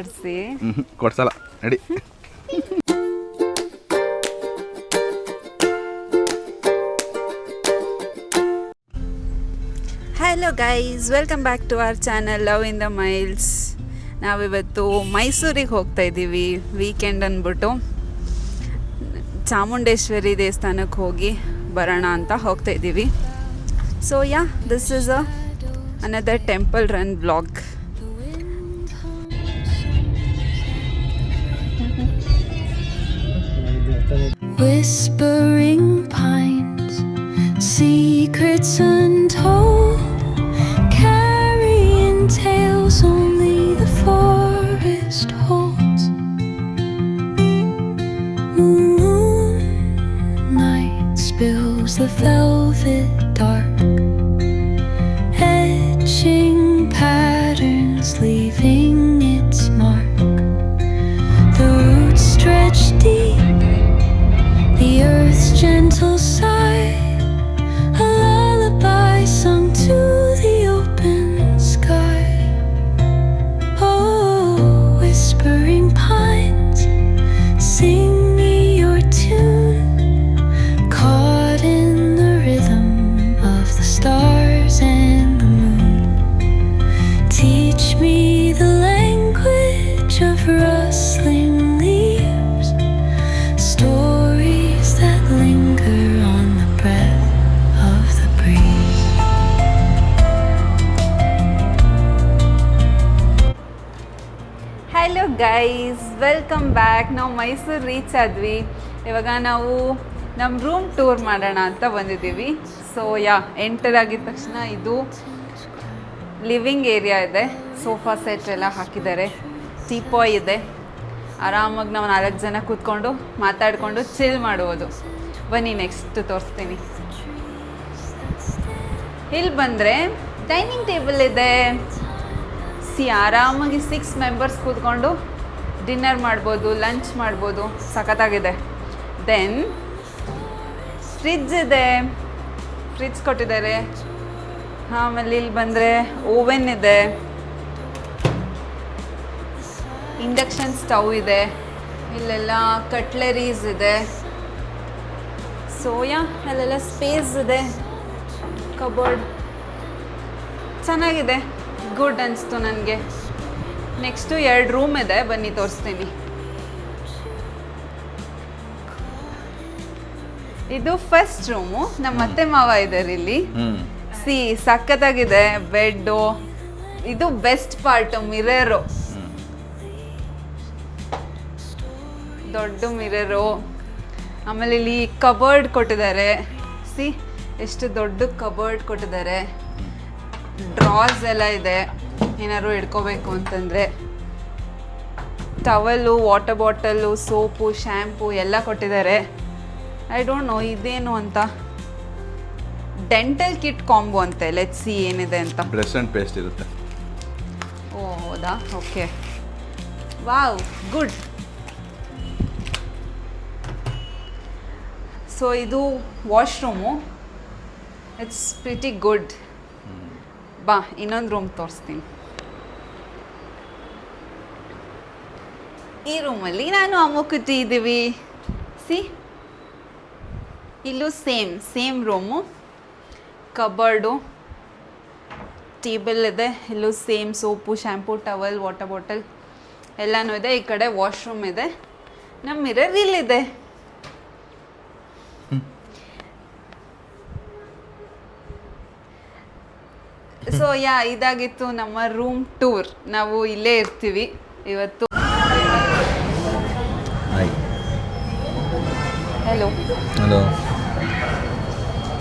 ಕೊಡ್ಸಿ. ಕೊಡ್ಸಲ್ಲ ನಡಿ. Hello guys, welcome back to our channel love in the miles. ನಾವಿವತ್ತು ಮೈಸೂರಿಗೆ ಹೋಗ್ತಾ ಇದ್ದೀವಿ ವೀಕೆಂಡ್ ಅಂದ್ಬಿಟ್ಟು. ಚಾಮುಂಡೇಶ್ವರಿ ದೇವಸ್ಥಾನಕ್ಕೆ ಹೋಗಿ ಬರೋಣ ಅಂತ ಹೋಗ್ತಾ ಇದ್ದೀವಿ. So yeah, this is another temple run vlog. Whispering pines, secrets untold, carrying tales only the forest holds. Moonlight spills the velvet dark, etching patterns, leaving its mark. The roots stretch deep, the earth's gentle sigh, a lullaby sung to the open sky. Oh, whispering pines, sing me your tune, caught in the rhythm of the stars and the moon. Teach me the language of rustling leaves, stories that linger on the breath of the breeze. Hello guys, welcome back. ನಾವು Mysuru reach ಆದ್ವಿ. ಇವಾಗ ನಾವು ನಮ್ಮ room tour ಮಾಡೋಣ ಅಂತ ಬಂದಿದ್ದೀವಿ. So yeah, enter ಆಗಿದ ತಕ್ಷಣ ಇದು ಲಿವಿಂಗ್ ಏರಿಯಾ ಇದೆ. ಸೋಫಾ ಸೆಟ್ ಎಲ್ಲ ಹಾಕಿದ್ದಾರೆ, ಟೀಪಾಯ್ ಇದೆ. ಆರಾಮಾಗಿ ನಾವು 4 ಜನ ಕೂತ್ಕೊಂಡು ಮಾತಾಡಿಕೊಂಡು ಚಿಲ್ ಮಾಡುವುದು. ಬನ್ನಿ ನೆಕ್ಸ್ಟ್ ತೋರಿಸ್ತೀನಿ. ಇಲ್ಲಿ ಬಂದರೆ ಡೈನಿಂಗ್ ಟೇಬಲ್ ಇದೆ. ಆರಾಮಾಗಿ 6 ಮೆಂಬರ್ಸ್ ಕೂತ್ಕೊಂಡು ಡಿನ್ನರ್ ಮಾಡ್ಬೋದು, ಲಂಚ್ ಮಾಡ್ಬೋದು. ಸಖತ್ತಾಗಿದೆ. ದೆನ್ ಫ್ರಿಡ್ಜ್ ಇದೆ, ಫ್ರಿಡ್ಜ್ ಕೊಟ್ಟಿದ್ದಾರೆ. ಆಮೇಲೆ ಇಲ್ಲಿ ಬಂದರೆ ಓವೆನ್ ಇದೆ, ಇಂಡಕ್ಷನ್ ಸ್ಟವ್ ಇದೆ, ಇಲ್ಲೆಲ್ಲ ಕಟ್ಲರೀಸ್ ಇದೆ. ಸೋಯಾ ಅಲ್ಲೆಲ್ಲ ಸ್ಪೇಸ್ ಇದೆ, ಕಬೋರ್ಡ್ ಚೆನ್ನಾಗಿದೆ. ಗುಡ್ ಅನಿಸ್ತು ನನಗೆ. ನೆಕ್ಸ್ಟು 2 ರೂಮ್ ಇದೆ, ಬನ್ನಿ ತೋರಿಸ್ತೀನಿ. ಇದು ಫಸ್ಟ್ ರೂಮು. ನಮ್ಮ ಅತ್ತೆ ಮಾವ ಇದ್ದಾರೆ ಇಲ್ಲಿ. ಸಖತ್ತಾಗಿದೆ ಬೆಡ್ಡು. ಇದು ಬೆಸ್ಟ್ ಪಾರ್ಟ್, ಮಿರರು, ದೊಡ್ಡ ಮಿರರು. ಆಮೇಲೆ ಇಲ್ಲಿ ಕಬೋರ್ಡ್ ಕೊಟ್ಟಿದ್ದಾರೆ. ಎಷ್ಟು ದೊಡ್ಡ ಕಬೋರ್ಡ್ ಕೊಟ್ಟಿದ್ದಾರೆ. ಡ್ರಾಸ್ ಎಲ್ಲ ಇದೆ, ಏನಾದ್ರು ಇಟ್ಕೋಬೇಕು ಅಂತಂದರೆ. Towel, water bottle, soap, shampoo ಎಲ್ಲ ಕೊಟ್ಟಿದ್ದಾರೆ. ಐ ಡೋಂಟ್ ನೋ ಇದೇನು ಅಂತ. ಡೆಂಟಲ್ ಕಿಟ್ ಕಾಂಬೋ ಅಂತೆ. ಲೆಟ್ಸ್ ಸಿ ಏನಿದೆ ಅಂತ. ಬ್ರಷ್ ಆ್ಯಂಡ್ ಪೇಸ್ಟ್ ಇರುತ್ತೆ. ಓ ಹೌದಾ, ಓಕೆ. Wow, good. ಸೊ ಇದು ವಾಶ್ರೂಮು. It's pretty good. ಬಾ, ಇನ್ನೊಂದು ರೂಮ್ ತೋರಿಸ್ತೀನಿ. ಈ ರೂಮಲ್ಲಿ ನಾನು ಅಮ್ಮುಕುಟಿ ಇದ್ದೀವಿ. ಇಲ್ಲೂ ಸೇಮ್ ರೂಮು. ಕಬರ್ಡು, ಟೇಬಲ್ ಇದೆ. ಇಲ್ಲೂ same soap, shampoo, towel, water bottle ಎಲ್ಲನೂ ಇದೆ. ಈ ಕಡೆ ವಾಶ್ರೂಮ್ ಇದೆ. ನಮ್ಮ ಮಿರರ್ ಇಲ್ಲಿದೆ. ಸೊ ಯಾ, ಇದಾಗಿತ್ತು ನಮ್ಮ ರೂಮ್ ಟೂರ್. ನಾವು ಇಲ್ಲೇ ಇರ್ತೀವಿ ಇವತ್ತು. ಹಲೋ.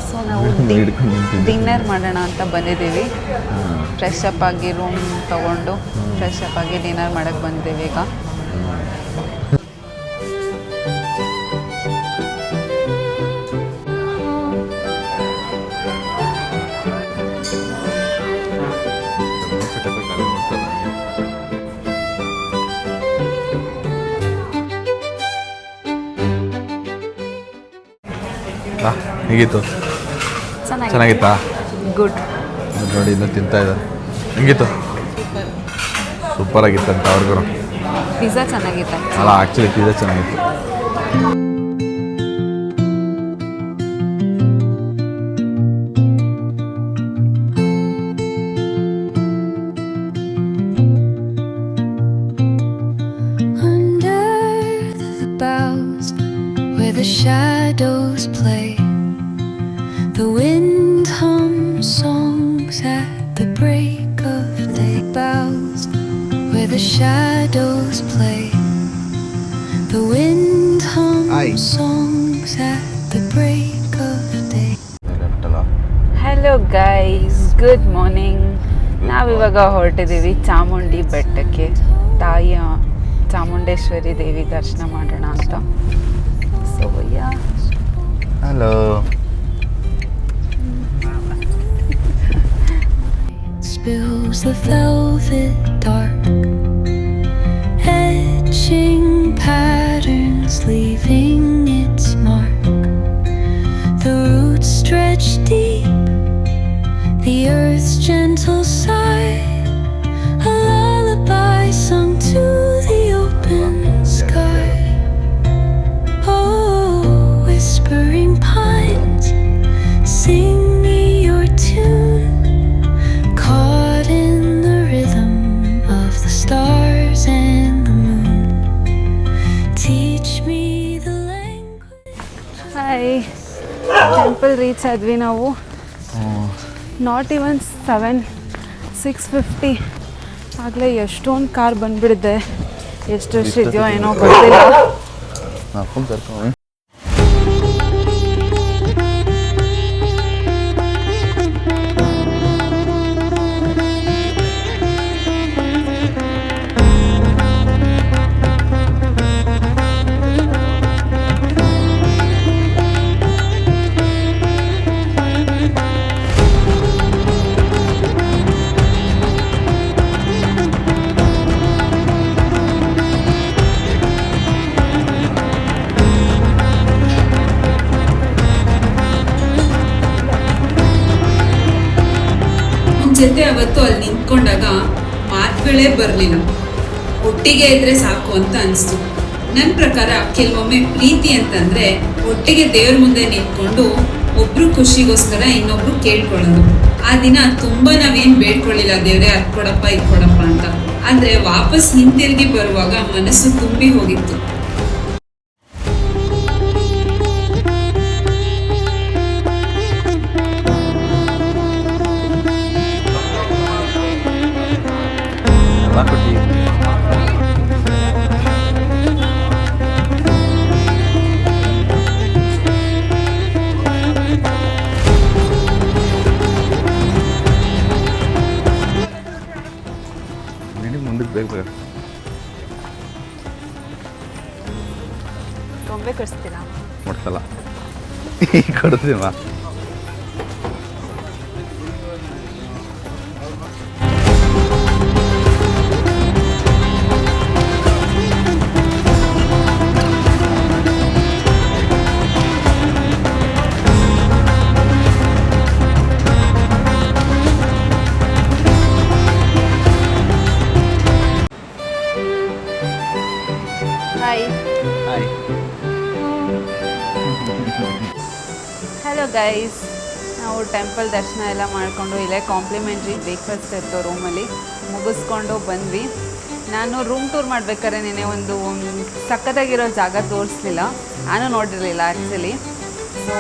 ಸೊ ನಾವು ಡಿನ್ನರ್ ಮಾಡೋಣ ಅಂತ ಬಂದಿದ್ದೀವಿ. ಫ್ರೆಶ್ ಅಪ್ ಆಗಿ ರೂಮ್ ತೊಗೊಂಡು ಫ್ರೆಶ್ ಅಪ್ ಆಗಿ ಡಿನ್ನರ್ ಮಾಡೋಕ್ಕೆ ಬಂದಿದ್ದೀವಿ ಈಗ. ಹೇಗಿತ್ತು? ಚೆನ್ನಾಗಿತ್ತಾ? ಗುಡ್. ನೋಡಿ ಇನ್ನೂ ತಿಂತಾ ಇದ್ದಾರೆ. ಹೆಂಗಿತ್ತು? ಸೂಪರ್ ಆಗಿತ್ತಂತ ಅವ್ರಿಗೂ. ಪಿಜ್ಜಾ ಚೆನ್ನಾಗಿತ್ತು ಅಲ್ಲ ಆ್ಯಕ್ಚುಲಿ ಪಿಜ್ಜಾ ಚೆನ್ನಾಗಿತ್ತು. Under the boughs where the shadows play, the wind hums songs at the break of day. Boughs where the shadows play, the wind hums songs at the break of day. Hello guys, good morning. ನಾವಿವಾಗ ಹೊರಟಿದ್ದೀವಿ ಚಾಮುಂಡಿ ಬೆಟ್ಟಕ್ಕೆ, ತಾಯಿಯ ಚಾಮುಂಡೇಶ್ವರಿ ದೇವಿ ದರ್ಶನ ಮಾಡೋಣ ಅಂತ. So yeah, hello. Spills the velvet dark, etching patterns, leaving its mark. The roots stretch deep, the earth's gentle sigh, a lullaby sung to the open sky. Oh, whispering pines, sing me your tune, caught in the rhythm of the stars and the moon. Teach me the language. Hi, temple reach ಆದ್ವಿ ನಾವು. Not even 6:50 ಆಗಲೇ ಎಷ್ಟೊಂದು car ಬಂದುಬಿಡಿದೆ. ಎಷ್ಟು ವರ್ಷ ಇದೆಯೋ ಏನೋ ಗೊತ್ತಿಲ್ಲ. Full ಕರ್ಕೊಂಡು ಜೊತೆ ಅವತ್ತು ಅಲ್ಲಿ ನಿಂತ್ಕೊಂಡಾಗ ಮಾತುಗಳೇ ಬರಲಿಲ್ಲ. ಒಟ್ಟಿಗೆ ಇದ್ರೆ ಸಾಕು ಅಂತ ಅನಿಸ್ತು. ನನ್ನ ಪ್ರಕಾರ ಕೆಲವೊಮ್ಮೆ ಪ್ರೀತಿ ಅಂತಂದ್ರೆ ಒಟ್ಟಿಗೆ ದೇವ್ರ ಮುಂದೆ ನಿಂತ್ಕೊಂಡು ಒಬ್ರು ಖುಷಿಗೋಸ್ಕರ ಇನ್ನೊಬ್ರು ಕೇಳ್ಕೊಳ್ಳೋದು. ಆ ದಿನ ತುಂಬಾ ನಾವೇನ್ ಬೇಡ್ಕೊಳ್ಳಿಲ್ಲ, ದೇವ್ರೆ ಅದ್ ಕೊಡಪ್ಪ ಇದ್ ಕೊಡಪ್ಪ ಅಂತ. ಆದ್ರೆ ವಾಪಸ್ ಹಿಂತಿರುಗಿ ಬರುವಾಗ ಮನಸ್ಸು ತುಂಬಿ ಹೋಗಿತ್ತು. ಎಲ್ಲ ಕೊಟ್ಟು ಮುಂದಕ್ಕೆ ಬೇಕು ಗೊಂಬೆ ಕಳಿಸ್ತೀರಾ? ಮುಟ್ಸಲ್ಲ ಕೊಡ್ತೀವ. ಹಾಯ್. ಹಾಯ್. ಹಲೋ ಗೈಸ್, ನಾವು ಟೆಂಪಲ್ ದರ್ಶನ ಎಲ್ಲ ಮಾಡಿಕೊಂಡು ಇಲ್ಲೇ ಕಾಂಪ್ಲಿಮೆಂಟ್ರಿ ಬ್ರೇಕ್ಫಾಸ್ಟ್ ಇತ್ತು ರೂಮಲ್ಲಿ ಮುಗಿಸ್ಕೊಂಡು ಬಂದ್ವಿ. ನಾನು ರೂಮ್ ಟೂರ್ ಮಾಡ್ಬೇಕಾದ್ರೆ ನೆನೆ ಒಂದು ಸಖತ್ತಾಗಿರೋ ಜಾಗ ತೋರಿಸ್ಲಿಲ್ಲ, ನಾನು ನೋಡಿರಲಿಲ್ಲ ಆ್ಯಕ್ಚುಲಿ. ಸೊ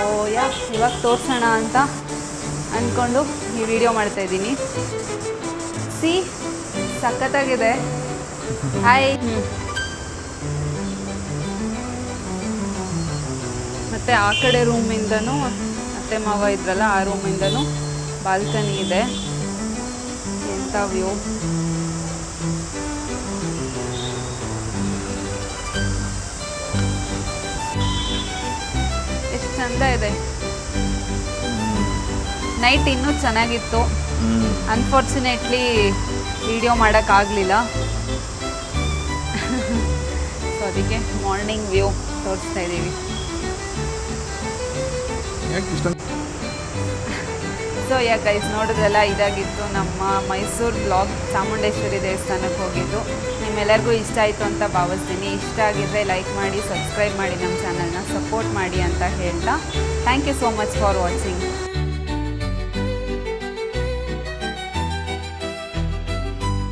ಇವಾಗ ತೋರಿಸೋಣ ಅಂತ ಅಂದ್ಕೊಂಡು ಈ ವಿಡಿಯೋ ಮಾಡ್ತಾಯಿದ್ದೀನಿ. ಸಿ, ಸಖತ್ತಾಗಿದೆ. ಹಾಯ್. ಮತ್ತು ಆ ಕಡೆ ರೂಮಿಂದನೂ ಅತ್ತೆ ಮಾವ ಇದ್ರಲ್ಲ, ಆ ರೂಮಿಂದನೂ ಬಾಲ್ಕನಿ ಇದೆ. ಎಂಥ ವ್ಯೂ! ಎಷ್ಟು ಚಂದ ಇದೆ. ನೈಟ್ ಇನ್ನೂ ಚೆನ್ನಾಗಿತ್ತು. ಅನ್ಫಾರ್ಚುನೇಟ್ಲಿ ವಿಡಿಯೋ ಮಾಡೋಕ್ಕಾಗಲಿಲ್ಲ. ಸೊ ಅದಕ್ಕೆ ಮಾರ್ನಿಂಗ್ ವ್ಯೂ ತೋರಿಸ್ತಾ ಇದ್ದೀವಿ. ಯಾಕೆ ಇಷ್ಟ? ಸೊ ಸೊ ಯಾ ಗೈಸ್ ನೋಡಿದ್ರಲ್ಲ, ಇದಾಗಿತ್ತು ನಮ್ಮ ಮೈಸೂರು ಬ್ಲಾಗ್. ಚಾಮುಂಡೇಶ್ವರಿ ದೇವಸ್ಥಾನಕ್ಕೆ ಹೋಗಿದ್ದು. ನಿಮ್ಮೆಲ್ಲರಿಗೂ ಇಷ್ಟ ಆಯಿತು ಅಂತ ಭಾವಿಸ್ತೀನಿ. ಇಷ್ಟ ಆಗಿದ್ದರೆ ಲೈಕ್ ಮಾಡಿ, ಸಬ್ಸ್ಕ್ರೈಬ್ ಮಾಡಿ, ನಮ್ಮ ಚಾನಲ್ನ ಸಪೋರ್ಟ್ ಮಾಡಿ ಅಂತ ಹೇಳ್ತಾ thank you so much for watching.